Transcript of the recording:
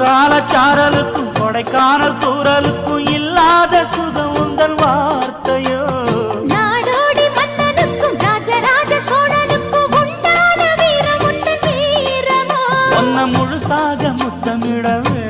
குற்றாலச்சாரலுக்கும் கொடைக்கானல் தூரலுக்கும் இல்லாத சுகம் உந்தன் வார்த்தையோ. நாடோடி மன்னனுக்கும் ராஜராஜ சோழனுக்கும் உண்டான வீரம் உந்தன் வீரமோ. ஒன்ன முழுசாக முத்தமிடவே